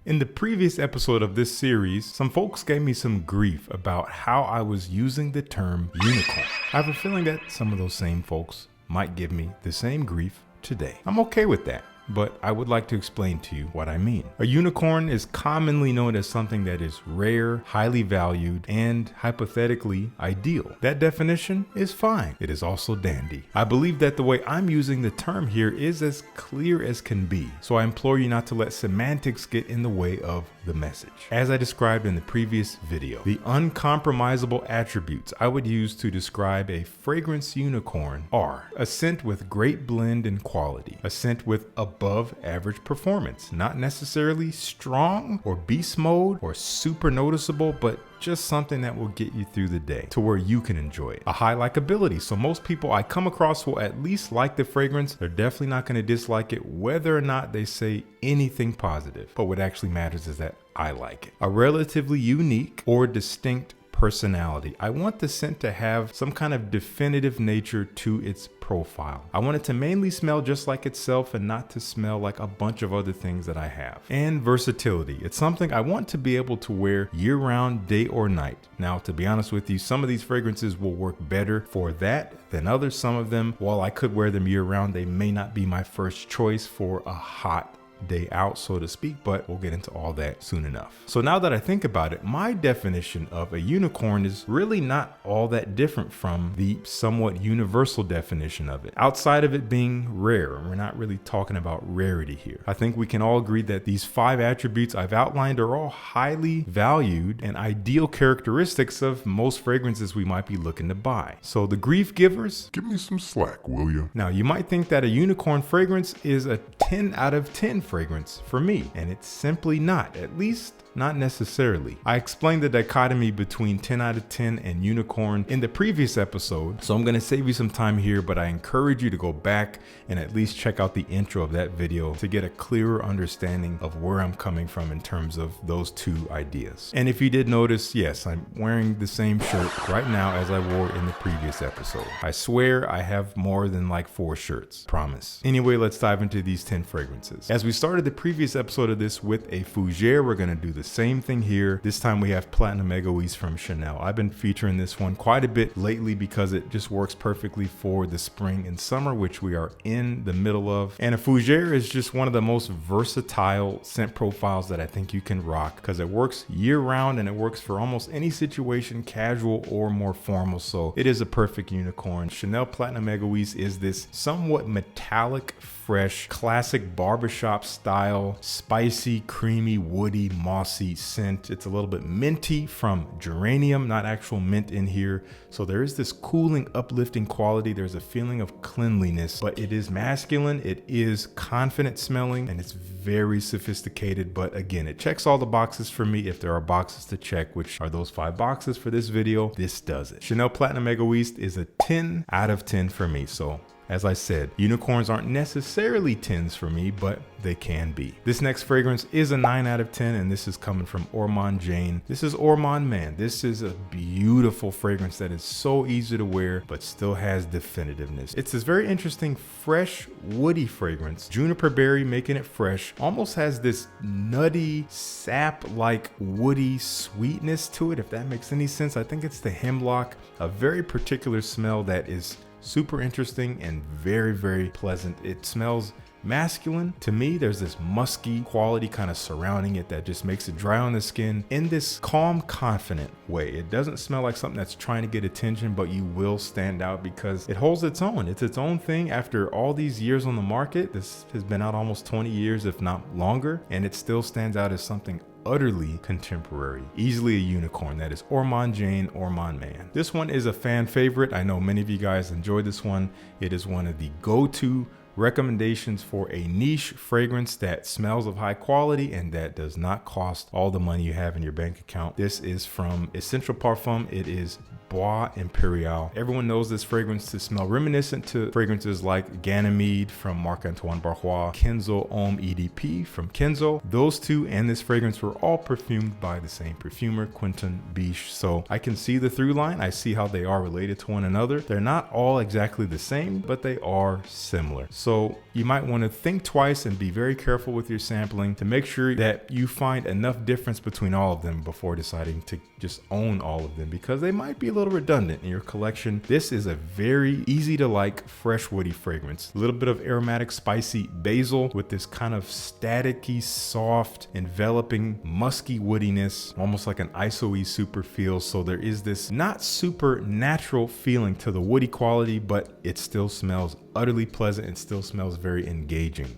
In the previous episode of this series, some folks gave me some grief about how I was using the term unicorn. I have a feeling that some of those same folks might give me the same grief today. I'm okay with that, but I would like to explain to you what I mean. A unicorn is commonly known as something that is rare, highly valued, and hypothetically ideal. That definition is fine. It is also dandy. I believe that the way I'm using the term here is as clear as can be, so I implore you not to let semantics get in the way of the message. As I described in the previous video, the uncompromisable attributes I would use to describe a fragrance unicorn are a scent with great blend and quality, a scent with above average performance, not necessarily strong or beast mode or super noticeable, but just something that will get you through the day to where you can enjoy it. A high likability, so most people I come across will at least like the fragrance. They're definitely not going to dislike it whether or not they say anything positive, but what actually matters is that I like it. A relatively unique or distinct personality. I want the scent to have some kind of definitive nature to its profile. I want it to mainly smell just like itself and not to smell like a bunch of other things that I have. And versatility. It's something I want to be able to wear year-round, day or night. Now, to be honest with you, some of these fragrances will work better for that than others. Some of them, while I could wear them year-round, they may not be my first choice for a hot day out, so to speak, but we'll get into all that soon enough. So now that I think about it, my definition of a unicorn is really not all that different from the somewhat universal definition of it. Outside of it being rare, and we're not really talking about rarity here. I think we can all agree that these 5 attributes I've outlined are all highly valued and ideal characteristics of most fragrances we might be looking to buy. So the grief givers, give me some slack, will you? Now you might think that a unicorn fragrance is a 10 out of 10 fragrance for me, and it's simply not, at least not necessarily. I explained the dichotomy between 10 out of 10 and unicorn in the previous episode, so I'm going to save you some time here, but I encourage you to go back and at least check out the intro of that video to get a clearer understanding of where I'm coming from in terms of those two ideas. And if you did notice, yes, I'm wearing the same shirt right now as I wore in the previous episode. I swear I have more than like 4 shirts, promise. Anyway, let's dive into these 10 fragrances. As we started the previous episode of this with a fougere, we're going to do the same thing here. This time we have Platinum Égoïste from Chanel. I've been featuring this one quite a bit lately because it just works perfectly for the spring and summer, which we are in the middle of. And a fougere is just one of the most versatile scent profiles that I think you can rock because it works year round and it works for almost any situation, casual or more formal. So it is a perfect unicorn. Chanel Platinum Égoïste is this somewhat metallic, fresh, classic barbershop style, spicy, creamy, woody, mossy scent. It's a little bit minty from geranium, not actual mint in here. So there is this cooling, uplifting quality. There's a feeling of cleanliness, but it is masculine. It is confident smelling and it's very sophisticated. But again, it checks all the boxes for me. If there are boxes to check, which are those 5 boxes for this video, this does it. Chanel Platinum Égoïste is a 10 out of 10 for me. So as I said, unicorns aren't necessarily 10s for me, but they can be. This next fragrance is a 9 out of 10, and this is coming from Ormonde Jayne. This is Ormonde Man. This is a beautiful fragrance that is so easy to wear, but still has definitiveness. It's this very interesting, fresh, woody fragrance. Juniper berry making it fresh. Almost has this nutty, sap-like, woody sweetness to it, if that makes any sense. I think it's the hemlock, a very particular smell that is super interesting and very, very pleasant. It smells masculine. To me, there's this musky quality kind of surrounding it that just makes it dry on the skin in this calm, confident way. It doesn't smell like something that's trying to get attention, but you will stand out because it holds its own. It's its own thing after all these years on the market. This has been out almost 20 years, if not longer, and it still stands out as something utterly contemporary, easily a unicorn. That is Ormonde Jayne, Ormonde Man. This one is a fan favorite. I know many of you guys enjoy this one. It is one of the go-to recommendations for a niche fragrance that smells of high quality and that does not cost all the money you have in your bank account. This is from Essential Parfums. It is Bois Imperial. Everyone knows this fragrance to smell reminiscent to fragrances like Ganymede from Marc-Antoine Bois, Kenzo Homme EDP from Kenzo. Those two and this fragrance were all perfumed by the same perfumer, Quentin Biche. So I can see the through line. I see how they are related to one another. They're not all exactly the same, but they are similar. So you might want to think twice and be very careful with your sampling to make sure that you find enough difference between all of them before deciding to just own all of them, because they might be a little redundant in your collection. This is a very easy to like fresh woody fragrance. A little bit of aromatic spicy basil with this kind of staticky, soft, enveloping, musky woodiness, almost like an iso-y super feel. So there is this not super natural feeling to the woody quality, but it still smells utterly pleasant and still smells very engaging.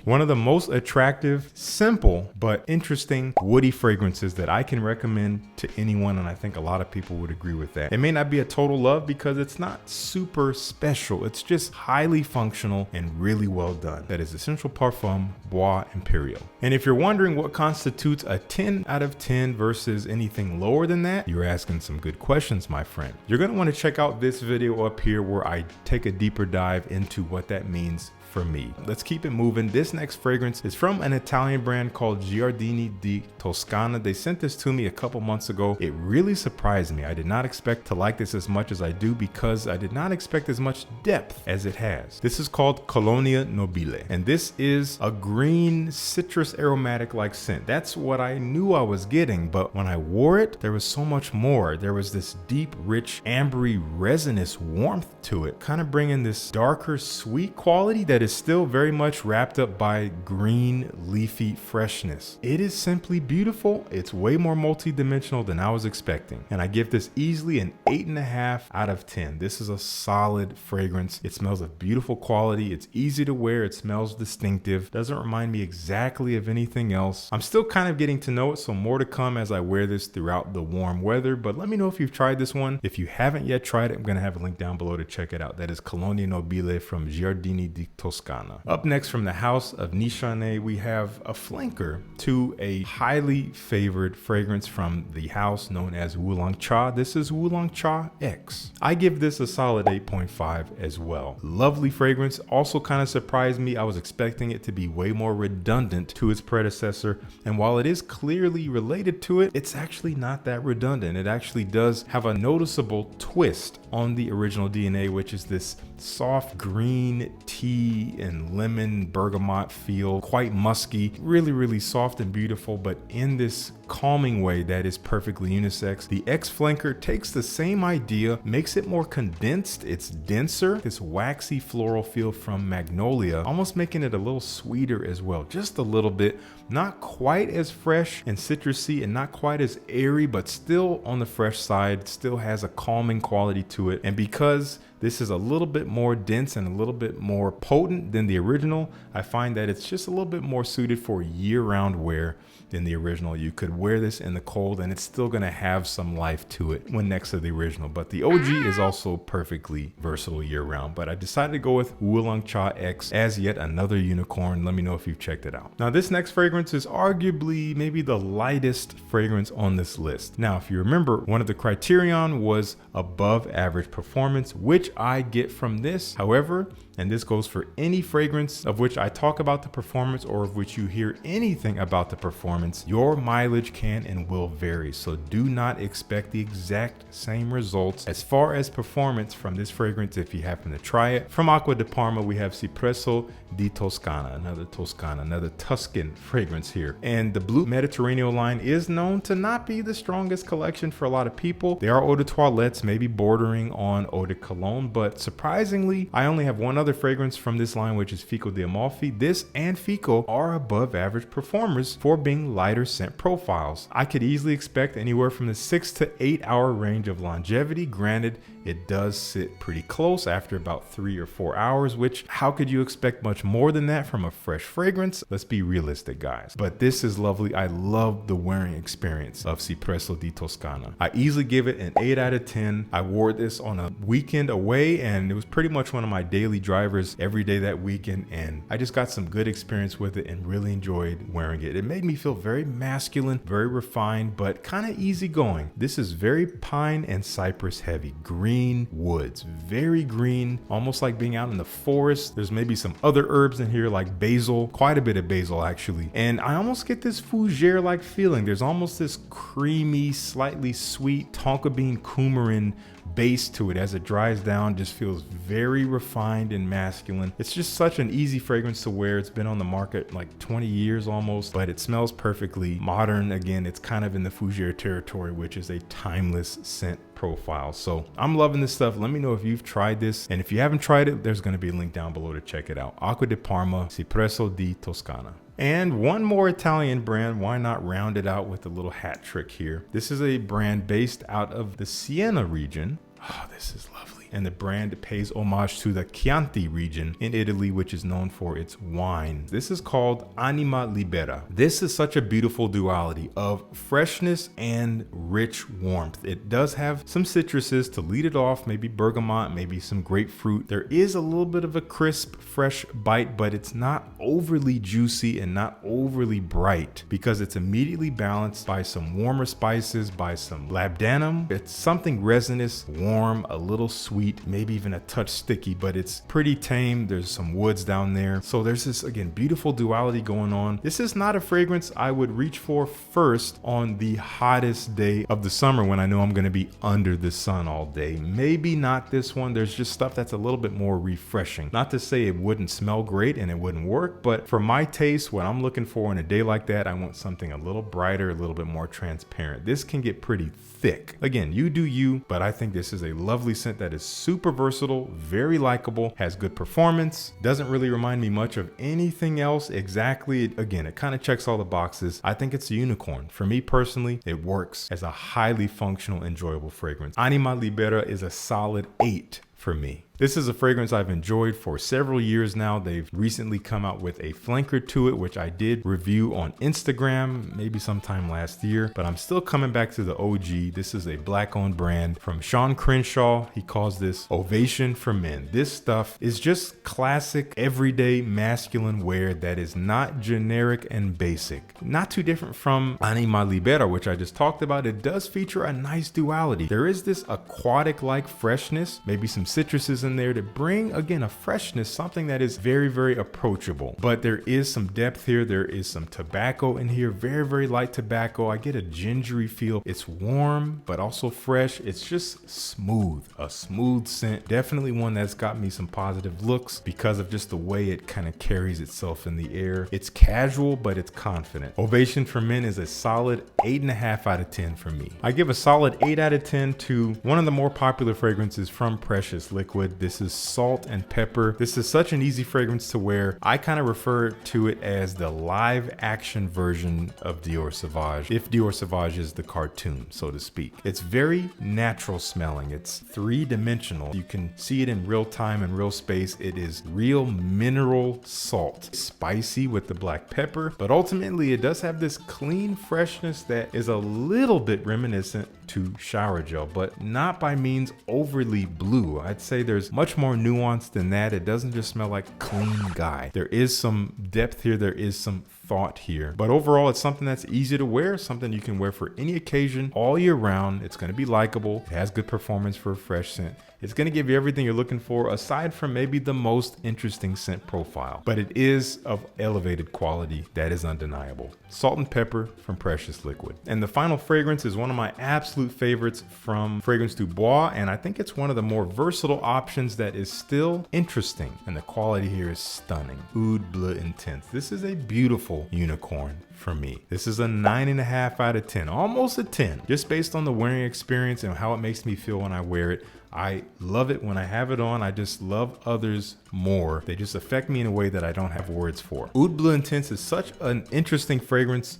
One of the most attractive, simple, but interesting woody fragrances that I can recommend to anyone, and I think a lot of people would agree with that. It may not be a total love because it's not super special. It's just highly functional and really well done. That is Essential Parfum Bois Imperial. And if you're wondering what constitutes a 10 out of 10 versus anything lower than that, you're asking some good questions, my friend. You're gonna want to check out this video up here where I take a deeper dive into what that means for me. Let's keep it moving. This next fragrance is from an Italian brand called Giardini di Toscana. They sent this to me a couple months ago. It really surprised me. I did not expect to like this as much as I do because I did not expect as much depth as it has. This is called Colonia Nobile, and this is a green citrus aromatic like scent. That's what I knew I was getting, but when I wore it, there was so much more. There was this deep, rich, ambery, resinous warmth to it, kind of bringing this darker, sweet quality that is still very much wrapped up by green, leafy freshness. It is simply beautiful. It's way more multi-dimensional than I was expecting. And I give this easily an 8.5 out of 10. This is a solid fragrance. It smells of beautiful quality. It's easy to wear. It smells distinctive. Doesn't remind me exactly of anything else. I'm still kind of getting to know it, so more to come as I wear this throughout the warm weather. But let me know if you've tried this one. If you haven't yet tried it, I'm going to have a link down below to check it out. That is Colonia Nobile from Giardini di Toscana. Up next from the house of Nishane, we have a flanker to a highly favored fragrance from the house known as Wulong Cha. This is Wulong Cha X. I give this a solid 8.5 as well. Lovely fragrance. Also kind of surprised me. I was expecting it to be way more redundant to its predecessor. And while it is clearly related to it, it's actually not that redundant. It actually does have a noticeable twist on the original DNA, which is this soft green tea and lemon bergamot feel, quite musky, really soft and beautiful, but in this calming way that is perfectly unisex. The X flanker takes the same idea, makes it more condensed. It's denser, this waxy floral feel from Magnolia, almost making it a little sweeter as well, just a little bit. Not quite as fresh and citrusy and not quite as airy, but still on the fresh side, still has a calming quality to it. And because this is a little bit more dense and a little bit more potent than the original, I find that it's just a little bit more suited for year-round wear than the original. You could wear this in the cold and it's still gonna have some life to it when next to the original, but the OG is also perfectly versatile year-round. But I decided to go with Wulong Cha X as yet another unicorn. Let me know if you've checked it out. Now this next fragrance is arguably maybe the lightest fragrance on this list. Now if you remember, one of the criterion was above average performance, which I get from this. However, and this goes for any fragrance of which I talk about the performance or of which you hear anything about the performance, your mileage can and will vary. So do not expect the exact same results as far as performance from this fragrance if you happen to try it. From Acqua di Parma, we have Cipresso di Toscana, another Tuscan fragrance here. And the Bleu Mediterranean line is known to not be the strongest collection for a lot of people. They are eau de toilettes, maybe bordering on eau de cologne, but surprisingly, I only have one other fragrance from this line, which is Fico di Amalfi. This and Fico are above average performers for being lighter scent profiles. I could easily expect anywhere from the 6 to 8 hour range of longevity. Granted, it does sit pretty close after about 3 or 4 hours, which how could you expect much more than that from a fresh fragrance? Let's be realistic, guys. But this is lovely. I love the wearing experience of Cipresso di Toscana. I easily give it an 8 out of 10. I wore this on a weekend away and it was pretty much one of my daily dry drivers every day that weekend, and I just got some good experience with it and really enjoyed wearing it. It made me feel very masculine, very refined, but kind of easygoing. This is very pine and cypress heavy, green woods, very green, almost like being out in the forest. There's maybe some other herbs in here like basil, quite a bit of basil actually. And I almost get this fougere-like feeling. There's almost this creamy, slightly sweet tonka bean coumarin base to it. As it dries down, just feels very refined and masculine. It's just such an easy fragrance to wear. It's been on the market like 20 years almost, but it smells perfectly modern. Again, it's kind of in the fougere territory, which is a timeless scent profile. So I'm loving this stuff. Let me know if you've tried this, and if you haven't tried it, there's going to be a link down below to check it out. Acqua di Parma, Cipresso di Toscana. And one more Italian brand, why not round it out with a little hat trick here? This is a brand based out of the Siena region. Oh, this is lovely. And the brand pays homage to the Chianti region in Italy, which is known for its wine. This is called Anima Libera. This is such a beautiful duality of freshness and rich warmth. It does have some citruses to lead it off, maybe bergamot, maybe some grapefruit. There is a little bit of a crisp, fresh bite, but it's not overly juicy and not overly bright because it's immediately balanced by some warmer spices, by some labdanum. It's something resinous, warm, a little sweet, maybe even a touch sticky, but it's pretty tame. There's some woods down there. So there's this, again, beautiful duality going on. This is not a fragrance I would reach for first on the hottest day of the summer when I know I'm going to be under the sun all day. Maybe not this one. There's just stuff that's a little bit more refreshing. Not to say it wouldn't smell great and it wouldn't work, but for my taste, what I'm looking for in a day like that, I want something a little brighter, a little bit more transparent. This can get pretty thick. Again, you do you, but I think this is a lovely scent that is super versatile, very likable, has good performance, doesn't really remind me much of anything else exactly. Again, it kind of checks all the boxes. I think it's a unicorn. For me personally, it works as a highly functional, enjoyable fragrance. Anima Libera is a solid 8 for me. This is a fragrance I've enjoyed for several years now. They've recently come out with a flanker to it, which I did review on Instagram, maybe sometime last year, but I'm still coming back to the OG. This is a black-owned brand from Shawn Crenshaw. He calls this Ovation For Men. This stuff is just classic, everyday masculine wear that is not generic and basic. Not too different from Anima Libera, which I just talked about. It does feature a nice duality. There is this aquatic-like freshness, maybe some citruses in there to bring, again, a freshness, something that is very, very approachable. But there is some depth here. There is some tobacco in here, very, very light tobacco. I get a gingery feel. It's warm, but also fresh. It's just smooth, a smooth scent. Definitely one that's got me some positive looks because of just the way it kind of carries itself in the air. It's casual, but it's confident. Ovation For Men is a solid 8.5 out of 10 for me. I give a solid 8 out of 10 to one of the more popular fragrances from Precious Liquid. This is Salt and Pepper. This is such an easy fragrance to wear. I kind of refer to it as the live action version of Dior Sauvage, if Dior Sauvage is the cartoon, so to speak. It's very natural smelling. It's three-dimensional. You can see it in real time and real space. It is real mineral salt, spicy with the black pepper, but ultimately it does have this clean freshness that is a little bit reminiscent to shower gel, but not by means overly blue. I'd say there's much more nuance than that. It doesn't just smell like clean guy. There is some depth here. There is some thought here, but overall it's something that's easy to wear, something you can wear for any occasion all year round. It's going to be likable. It has good performance for a fresh scent. It's going to give you everything you're looking for aside from maybe the most interesting scent profile, but it is of elevated quality that is undeniable. Salt and Pepper from Precious Liquid. And the final fragrance is one of my absolute favorites from Fragrance du Bois, and I think it's one of the more versatile options that is still interesting, and the quality here is stunning. Oud Bleu Intense. This is a beautiful unicorn for me. This is a 9.5 out of 10, almost a 10, just based on the wearing experience and how it makes me feel when I wear it. I love it when I have it on. I just love others more. They just affect me in a way that I don't have words for. Oud Bleu Intense is such an interesting fragrance.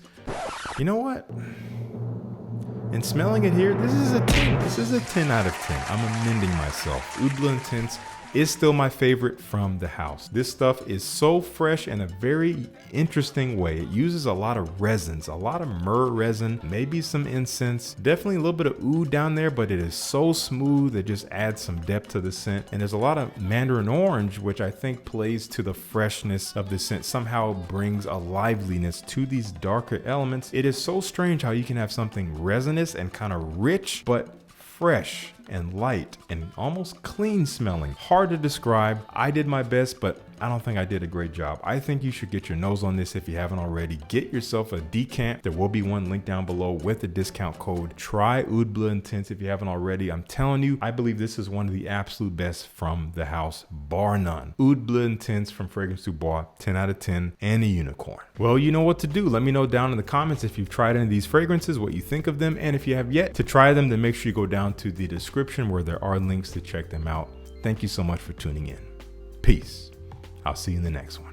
You know what? And smelling it here, this is a 10. This is a 10 out of 10. I'm amending myself. Oud Bleu Intense is still my favorite from the house. This stuff is so fresh in a very interesting way. It uses a lot of resins, a lot of myrrh resin, maybe some incense, definitely a little bit of oud down there, but it is so smooth. It just adds some depth to the scent. And there's a lot of mandarin orange, which I think plays to the freshness of the scent, somehow brings a liveliness to these darker elements. It is so strange how you can have something resinous and kind of rich, but fresh and light and almost clean smelling. Hard to describe. I did my best, but I don't think I did a great job. I think you should get your nose on this if you haven't already. Get yourself a decant. There will be one linked down below with the discount code. Try Oud Bleu Intense if you haven't already. I'm telling you, I believe this is one of the absolute best from the house, bar none. Oud Bleu Intense from Fragrance du Bois, 10 out of 10, and a unicorn. Well, you know what to do. Let me know down in the comments if you've tried any of these fragrances, what you think of them, and if you have yet to try them, then make sure you go down to the description where there are links to check them out. Thank you so much for tuning in. Peace. I'll see you in the next one.